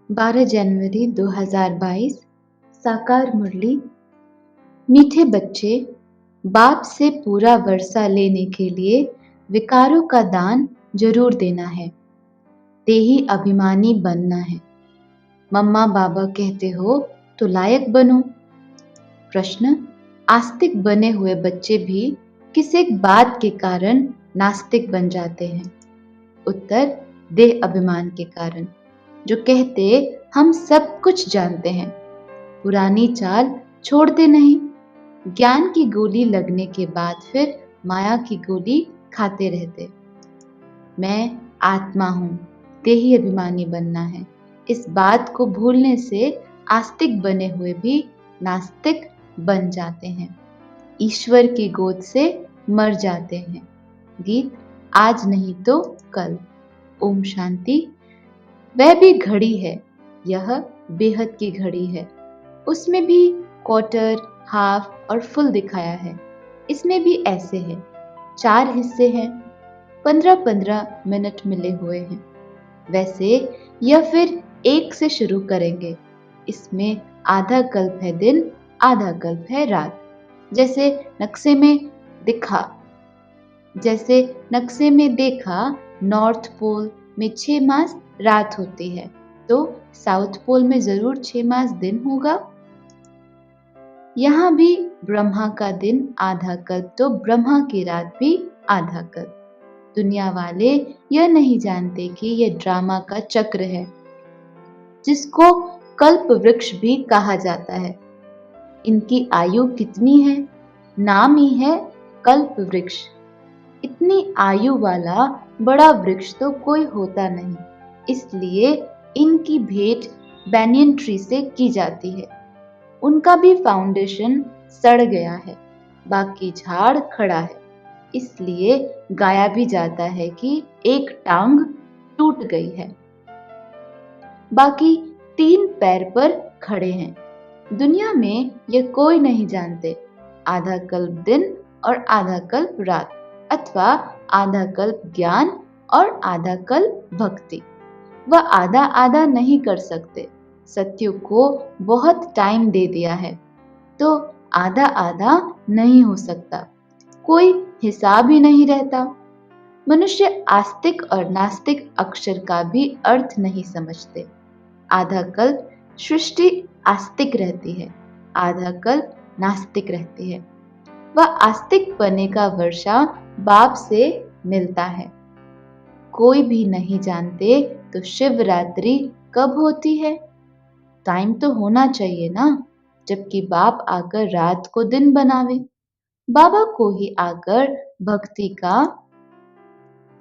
12 जनवरी 2022। साकार मुरली। मीठे बच्चे, बाप से पूरा वर्षा लेने के लिए विकारों का दान जरूर देना है। ते ही अभिमानी बनना है। मम्मा बाबा कहते हो तो लायक बनो। प्रश्न: आस्तिक बने हुए बच्चे भी किस एक बात के कारण नास्तिक बन जाते हैं? उत्तर: देह अभिमान के कारण, जो कहते हम सब कुछ जानते हैं, पुरानी चाल छोड़ते नहीं, ज्ञान की गोली लगने के बाद फिर माया की गोली खाते रहते। मैं आत्मा हूँ, देही अभिमानी बनना है। इस बात को भूलने से आस्तिक बने हुए भी नास्तिक बन जाते हैं, ईश्वर की गोद से मर जाते हैं। गीत आज नहीं तो कल। ओम शांति। वह भी घड़ी है, यह बेहद की घड़ी है। उसमें भी क्वार्टर, हाफ और फुल दिखाया है। इसमें भी ऐसे है, 4 हिस्से हैं, 15-15 मिनट मिले हुए हैं। वैसे यह फिर 1 से शुरू करेंगे। इसमें आधा कल्प है दिन, आधा कल्प है रात। जैसे नक्शे में देखा, नॉर्थ पोल में 6 मास रात होती है, तो साउथ पोल में जरूर 6 मास दिन होगा। यहाँ भी ब्रह्मा का दिन आधा कल्प, तो ब्रह्मा की रात भी आधा कल्प। दुनिया वाले यह नहीं जानते कि यह ड्रामा का चक्र है, जिसको कल्प वृक्ष भी कहा जाता है। इनकी आयु कितनी है? नाम ही है कल्प वृक्ष। इतनी आयु वाला बड़ा वृक्ष तो कोई होता नहीं, इसलिए इनकी भेंट बैनियन ट्री से की जाती है। उनका भी फाउंडेशन सड़ गया है, बाकी झाड़ खड़ा है, इसलिए गाया भी जाता है कि एक टांग टूट गई है, बाकी 3 पैर पर खड़े हैं। दुनिया में यह कोई नहीं जानते, आधा कल्प दिन और आधा कल्प रात, अथवा आधा कल्प ज्ञान और आधा कल्प भक्ति। वह आधा आधा नहीं कर सकते। सत्य को बहुत टाइम दे दिया है, तो आधा आधा नहीं हो सकता, कोई हिसाब ही नहीं रहता। मनुष्य आस्तिक और नास्तिक अक्षर का भी अर्थ नहीं समझते। आधा कल्प सृष्टि आस्तिक रहती है, आधा कल्प नास्तिक रहती है। वह आस्तिक बने का वर्षा बाप से मिलता है। कोई भी नहीं जानते तो शिवरात्रि कब होती है? टाइम तो होना चाहिए ना, जबकि बाप आकर रात को दिन बनावे। बाबा को ही आकर भक्ति का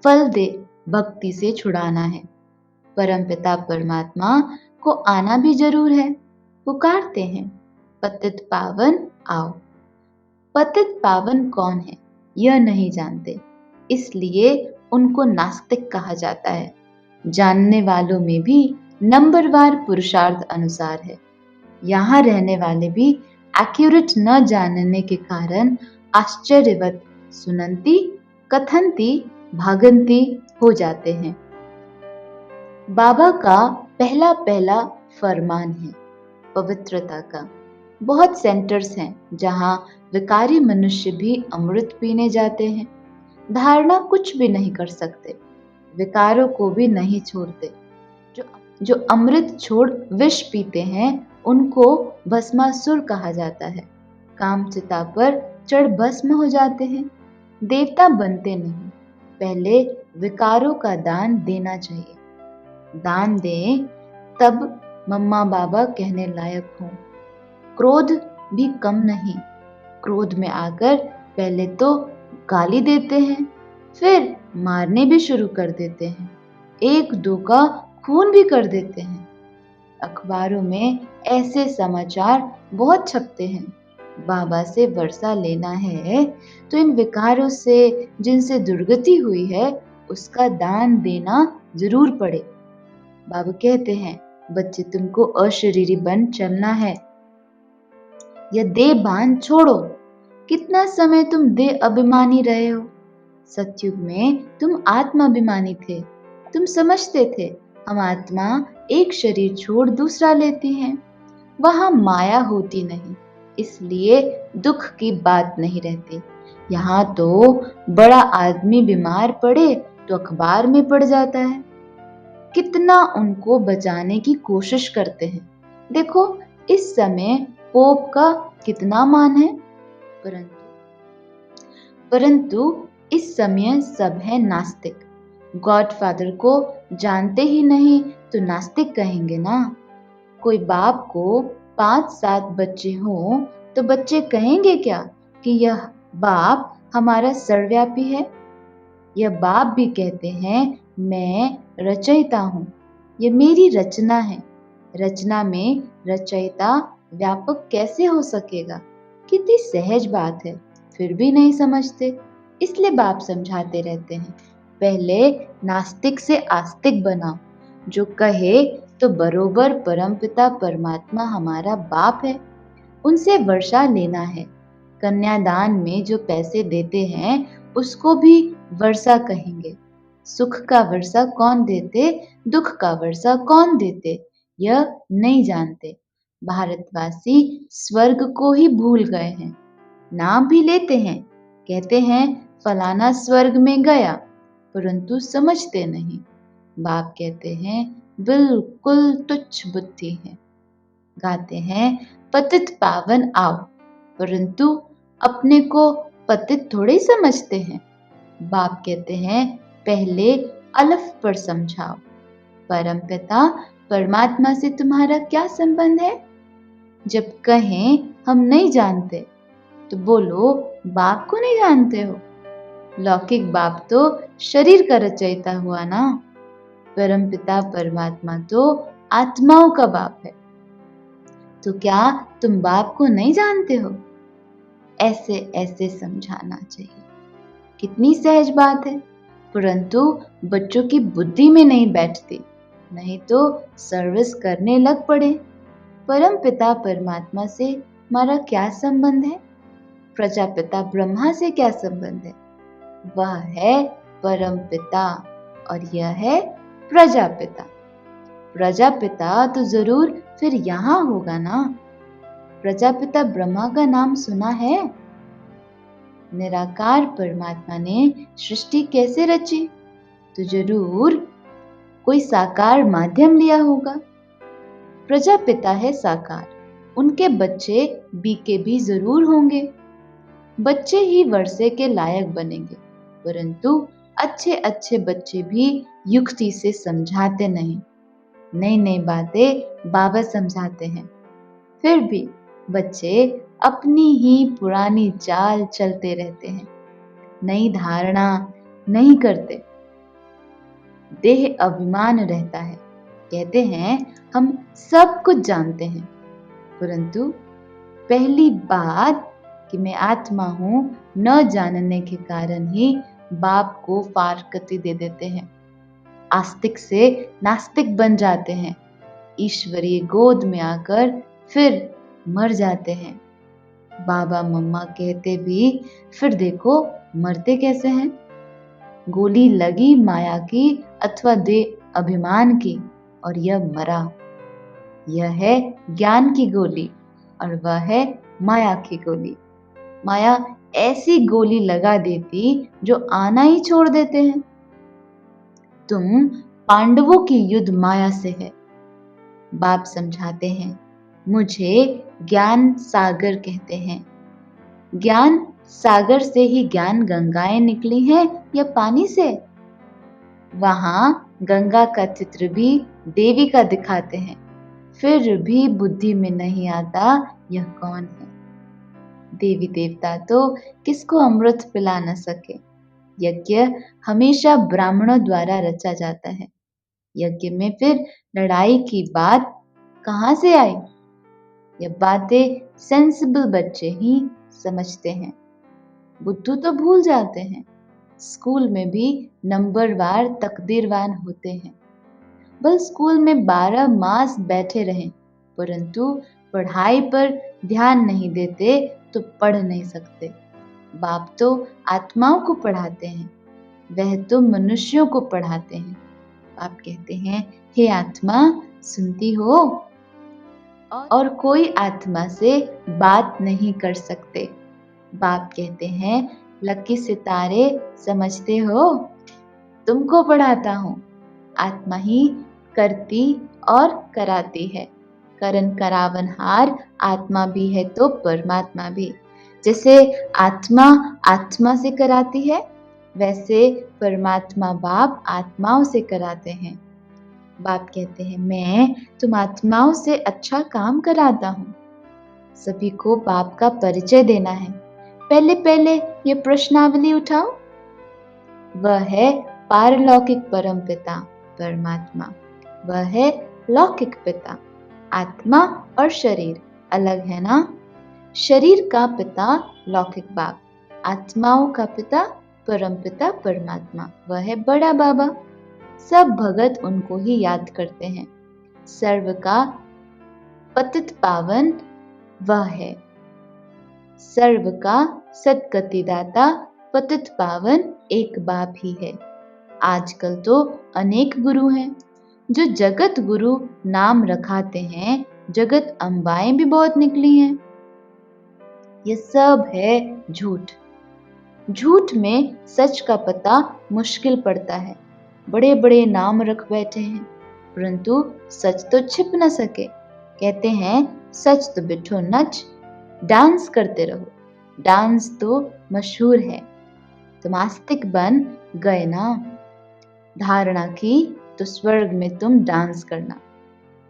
फल दे, भक्ति से छुड़ाना है। परमपिता परमात्मा को आना भी जरूर है। पुकारते हैं, पतित पावन आओ। पतित पावन कौन है यह नहीं जानते, इसलिए उनको नास्तिक कहा जाता है। जानने वालों में भी नंबरवार पुरुषार्थ अनुसार है। यहाँ रहने वाले भी एक्यूरेट न जानने के कारण आश्चर्यवत सुनंती कथनती भागंती हो जाते हैं। बाबा का पहला पहला फरमान है पवित्रता का। बहुत सेंटर्स हैं जहाँ विकारी मनुष्य भी अमृत पीने जाते हैं। धारणा कुछ भी नहीं कर सकते, विकारों को भी नहीं छोड़ते। जो अमृत छोड़ विष पीते हैं उनको भस्मासुर कहा जाता है। काम चिता पर चढ़ भस्म हो जाते हैं, देवता बनते नहीं। पहले विकारों का दान देना चाहिए। दान दें तब मम्मा बाबा कहने लायक हों। क्रोध भी कम नहीं। क्रोध में आकर पहले तो गाली देते हैं, फिर मारने भी शुरू कर देते हैं, 1-2 का खून भी कर देते हैं। अखबारों में ऐसे समाचार बहुत छपते हैं। बाबा से वर्षा लेना है तो इन विकारों से जिनसे दुर्गति हुई है उसका दान देना जरूर पड़े। बाबा कहते हैं, बच्चे तुमको अशरीरी बन चलना है, यह देह बांध छोड़ो। कितना समय तुम देह अभिमानी रहे हो। सतयुग में तुम आत्मा अभिमानी थे। तुम समझते थे हम आत्मा एक शरीर छोड़ दूसरा लेती हैं। वहां माया होती नहीं, इसलिए दुख की बात नहीं रहती। यहाँ तो बड़ा आदमी बीमार पड़े तो अखबार में पड़ जाता है। कितना उनको बचाने की कोशिश करते हैं। देखो इस समय पोप का कितना मान है, परंतु परंतु इस समय सब है नास्तिक। गॉडफादर को जानते ही नहीं तो नास्तिक कहेंगे ना। कोई बाप को 5-7 बच्चे हों तो बच्चे कहेंगे क्या कि यह बाप हमारा सर्वव्यापी है। यह बाप भी कहते हैं मैं रचयिता हूँ, ये मेरी रचना है। रचना में रचयिता व्यापक कैसे हो सकेगा। कितनी सहज बात है, फिर भी नहीं समझते, इसलिए बाप समझाते रहते हैं। पहले नास्तिक से आस्तिक बनाओ, जो कहे तो बरोबर परमपिता परमात्मा हमारा बाप है, उनसे वर्षा लेना है। कन्यादान में जो पैसे देते हैं उसको भी वर्षा कहेंगे। सुख का वर्षा कौन देते, दुख का वर्षा कौन देते, यह नहीं जानते। भारतवासी स्वर्ग को ही भूल गए हैं। नाम भी लेते हैं, कहते हैं फलाना स्वर्ग में गया, परंतु समझते नहीं। बाप कहते हैं बिल्कुल तुच्छ बुद्धि है। गाते हैं पतित पावन आओ, परंतु अपने को पतित थोड़े समझते हैं। बाप कहते हैं पहले अलफ पर समझाओ। परमपिता परमात्मा से तुम्हारा क्या संबंध है। जब कहें हम नहीं जानते तो बोलो बाप को नहीं जानते हो। लौकिक बाप तो शरीर का रचयिता हुआ ना, परमपिता परमात्मा तो आत्माओं का बाप है। तो क्या तुम बाप को नहीं जानते हो। ऐसे ऐसे समझाना चाहिए। कितनी सहज बात है, परंतु बच्चों की बुद्धि में नहीं बैठती, नहीं तो सर्विस करने लग पड़े। परम पिता परमात्मा से हमारा क्या संबंध है, प्रजापिता ब्रह्मा से क्या संबंध है। वह है परम पिता और यह है प्रजापिता। प्रजापिता तो जरूर फिर यहाँ होगा ना। प्रजापिता ब्रह्मा का नाम सुना है। निराकार परमात्मा ने सृष्टि कैसे रची, तो जरूर कोई साकार माध्यम लिया होगा। प्रजापिता है साकार, उनके बच्चे बीके भी जरूर होंगे। बच्चे ही वर्षे के लायक बनेंगे, परंतु अच्छे अच्छे बच्चे भी युक्ति से समझाते नहीं। नई नई बातें बाबा समझाते हैं, फिर भी बच्चे अपनी ही पुरानी चाल चलते रहते हैं, नई धारणा नहीं करते। देह अभिमान रहता है, कहते हैं हम सब कुछ जानते हैं, परंतु पहली बात कि मैं आत्मा हूं न जानने के कारण ही बाप को फारकती दे देते हैं। आस्तिक से नास्तिक बन जाते हैं, ईश्वरीय गोद में आकर फिर मर जाते हैं। बाबा मम्मा कहते भी फिर देखो मरते कैसे हैं। गोली लगी माया की अथवा दे अभिमान की और यह मरा। यह है ज्ञान की गोली और वह है माया की गोली। माया ऐसी गोली लगा देती जो आना ही छोड़ देते हैं। तुम पांडवों की युद्ध माया से है। बाप समझाते हैं मुझे ज्ञान सागर कहते हैं। ज्ञान सागर से ही ज्ञान गंगाएं निकली हैं या पानी से। वहां गंगा का चित्र भी देवी का दिखाते हैं, फिर भी बुद्धि में नहीं आता यह कौन है। देवी देवता तो किसको अमृत पिला न सके। यज्ञ हमेशा ब्राह्मणों द्वारा रचा जाता है। यज्ञ में फिर लड़ाई की बात कहां से आई। ये बातें सेंसिबल बच्चे ही समझते हैं, बुद्धू तो भूल जाते हैं। स्कूल में भी नंबरवार तकदीरवान होते हैं। बस स्कूल में 12 मास बैठे रहें, परंतु पढ़ाई पर ध्यान नहीं देते तो पढ़ नहीं सकते। बाप तो आत्माओं को पढ़ाते हैं, वह तो मनुष्यों को पढ़ाते हैं। आप कहते हैं हे आत्मा सुनती हो? और कोई आत्मा से बात नहीं कर सकते। बाप कहते हैं, लकी सितारे समझते हो? तुमको पढ़ाता हूँ। आत्मा ही करती और कराती है। करन करावनहार आत्मा भी है तो परमात्मा भी। जैसे आत्मा आत्मा से कराती है, वैसे परमात्मा बाप आत्माओं से कराते हैं। बाप कहते हैं, मैं तुम आत्माओं से अच्छा काम कराता हूँ। सभी को बाप का परिचय देना है। पहले पहले ये प्रश्नावली उठाओ। वह है पारलौकिक परमपिता परमात्मा। वह है लौकिक पिता। आत्मा और शरीर अलग है ना? शरीर का पिता लौकिक बाप, आत्माओं का पिता परमपिता परमात्मा। वह है बड़ा बाबा। सब भगत उनको ही याद करते हैं। सर्व का पतित पावन वह है। सर्व का सद्गतिदाता पतित पावन एक बाप ही है। आजकल तो अनेक गुरु हैं जो जगत गुरु नाम रखाते हैं। जगत अम्बाएं भी बहुत निकली हैं। ये सब है झूठ। झूठ में सच का पता मुश्किल पड़ता है। बड़े बड़े नाम रख बैठे हैं, परंतु सच तो छिप न सके। कहते हैं सच तो बिठो नच, डांस करते रहो। डांस तो मशहूर है। तुम आस्तिक बन गए ना? धारणा की तो स्वर्ग में तुम डांस करना।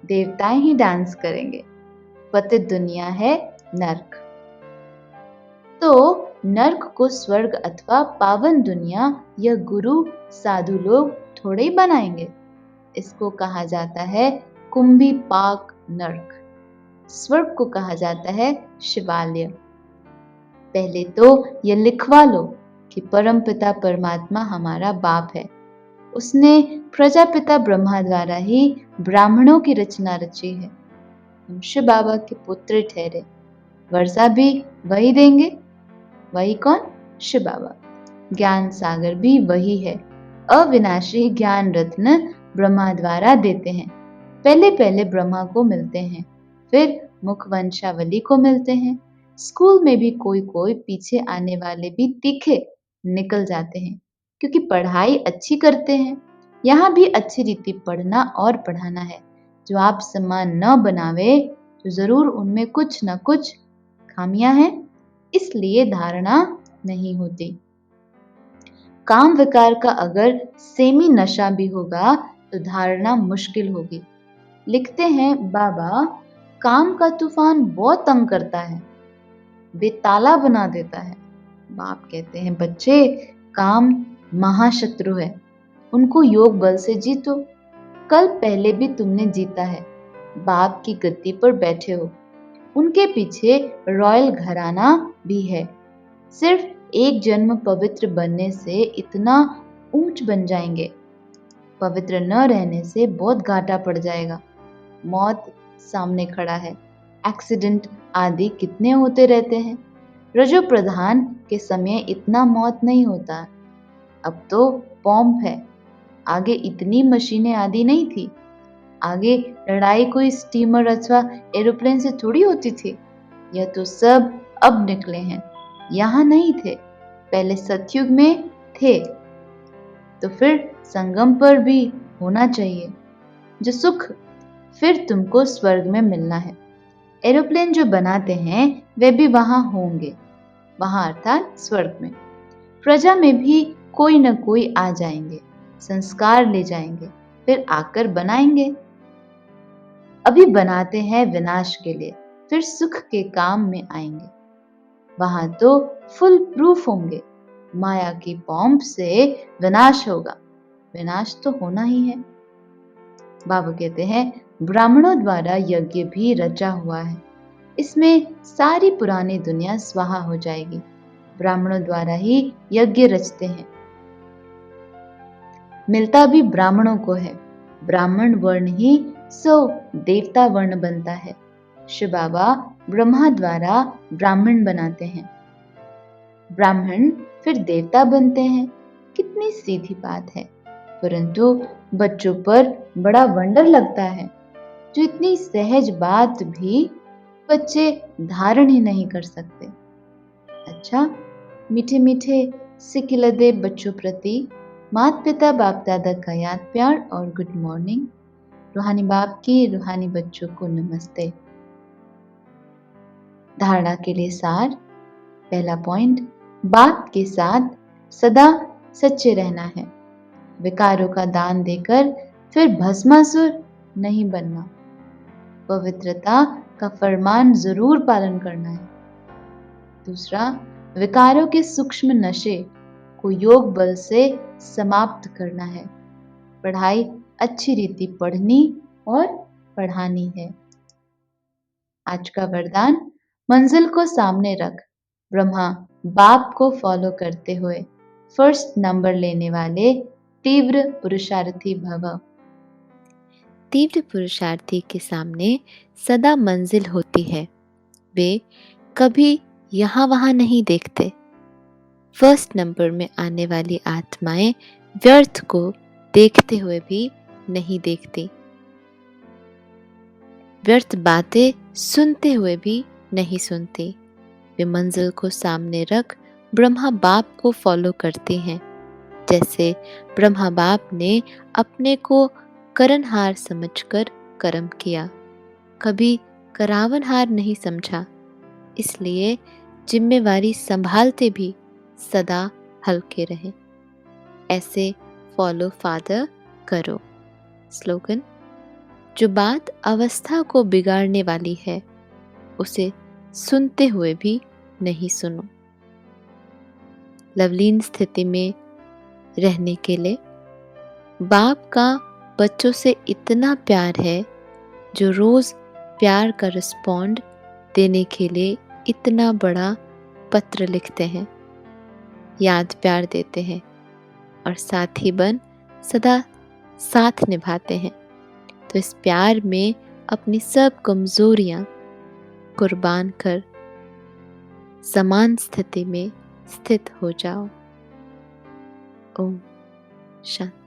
देवताएं ही डांस करेंगे। पतित दुनिया है नर्क। तो नर्क को स्वर्ग अथवा पावन दुनिया यह गुरु साधु लोग थोड़े ही बनाएंगे। इसको कहा जाता है कुंभी पाक नर्क। स्वर्ग को कहा जाता है शिवालय। पहले तो ये लिखवा लो कि परमपिता परमात्मा हमारा बाप है। उसने प्रजापिता ब्रह्मा द्वारा ही ब्राह्मणों की रचना रची है। हम शिव बाबा के पुत्र ठहरे। वर्षा भी वही देंगे। वही कौन? शिव बाबा। ज्ञान सागर भी वही है। अविनाशी ज्ञान रत्न ब्रह्मा द्वारा देते हैं। पहले पहले ब्रह्मा को मिलते हैं, फिर मुखवंशावली को मिलते हैं। स्कूल में भी कोई कोई पीछे आने वाले भी तीखे निकल जाते हैं, क्योंकि पढ़ाई अच्छी करते हैं। यहाँ भी अच्छी रीति पढ़ना और पढ़ाना है। जो आप समान न बनावे तो जरूर उनमें कुछ न कुछ खामियां हैं, इसलिए धारणा नहीं होती। काम विकार का अगर सेमी नशा भी होगा तो धारणा मुश्किल होगी। लिखते हैं बाबा, काम का तूफान बहुत तंग करता है, बेताला बना देता है। बाप कहते हैं, बच्चे काम महाशत्रु है, उनको योग बल से जीतो। कल पहले भी तुमने जीता है। बाप की गद्दी पर बैठे हो। उनके पीछे रॉयल घराना भी है। सिर्फ एक जन्म पवित्र बनने से इतना ऊंच बन जाएंगे। पवित्र न रहने से बहुत घाटा पड़ जाएगा। मौत सामने खड़ा है। एक्सीडेंट आदि कितने होते रहते हैं। रजो प्रधान के समय इतना मौत नहीं होता। अब तो पंप है। आगे इतनी मशीनें आदि नहीं थी। आगे लड़ाई कोई स्टीमर अथवा एरोप्लेन से थोड़ी होती थी। यह तो सब अब निकले हैं, यहाँ नहीं थे। पहले सतयुग में थे, तो फिर संगम पर भी होना चाहिए। जो सुख फिर तुमको स्वर्ग में मिलना है। एरोप्लेन जो बनाते हैं वे भी वहां होंगे, वहां अर्थात स्वर्ग में। प्रजा में भी कोई न कोई आ जाएंगे, संस्कार ले जाएंगे, फिर आकर बनाएंगे। अभी बनाते हैं विनाश के लिए, फिर सुख के काम में आएंगे। वहां तो फुल प्रूफ होंगे। माया की पॉम्प से विनाश होगा। विनाश तो होना ही है। बाबा कहते हैं, ब्राह्मणों द्वारा यज्ञ भी रचा हुआ है। इसमें सारी पुरानी दुनिया स्वाहा हो जाएगी। ब्राह्मणों द्वारा ही यज्ञ रचते हैं। मिलता भी ब्राह्मणों को है। ब्राह्मण वर्ण ही सो देवता वर्ण बनता है। शिव बाबा ब्रह्मा द्वारा ब्राह्मण बनाते हैं। ब्राह्मण फिर देवता बनते हैं। कितनी सीधी बात है, परंतु बच्चों पर बड़ा वंडर लगता है। जो इतनी सहज बात भी बच्चे धारण ही नहीं कर सकते। अच्छा, मीठे मीठे सिकिलदे बच्चों प्रति माता पिता बाप दादा का याद प्यार और गुड मॉर्निंग। रूहानी बाप की रूहानी बच्चों को नमस्ते। धारणा के लिए सार। पहला पॉइंट, बाप के साथ सदा सच्चे रहना है। विकारों का दान देकर फिर भस्मासुर नहीं बनना। पवित्रता का फरमान जरूर पालन करना है। दूसरा, विकारों के सूक्ष्म नशे को योग बल से समाप्त करना है। पढ़ाई अच्छी रीति पढ़नी और पढ़ानी है। आज का वरदान, मंजिल को सामने रख ब्रह्मा बाप को फॉलो करते हुए फर्स्ट नंबर लेने वाले तीव्र पुरुषार्थी भव। तीव्र पुरुषार्थी के सामने सदा मंजिल होती है। वे कभी यहाँ वहाँ नहीं देखते। फर्स्ट नंबर में आने वाली आत्माएं व्यर्थ को देखते हुए भी नहीं देखती। व्यर्थ बातें सुनते हुए भी नहीं सुनती। वे मंजिल को सामने रख ब्रह्मा बाप को फॉलो करते हैं। जैसे ब्रह्मा बाप ने अपने को करनहार समझकर कर्म किया, कभी करावनहार नहीं समझा। इसलिए जिम्मेवारी संभालते भी सदा हल्के रहें। ऐसे फॉलो फादर करो। स्लोगन, जो बात अवस्था को बिगाड़ने वाली है उसे सुनते हुए भी नहीं सुनो। लवलीन स्थिति में रहने के लिए बाप का बच्चों से इतना प्यार है जो रोज प्यार का रिस्पॉन्ड देने के लिए इतना बड़ा पत्र लिखते हैं, याद प्यार देते हैं और साथी बन सदा साथ निभाते हैं। तो इस प्यार में अपनी सब कमजोरियां कुर्बान कर समान स्थिति में स्थित हो जाओ। ओम शांति।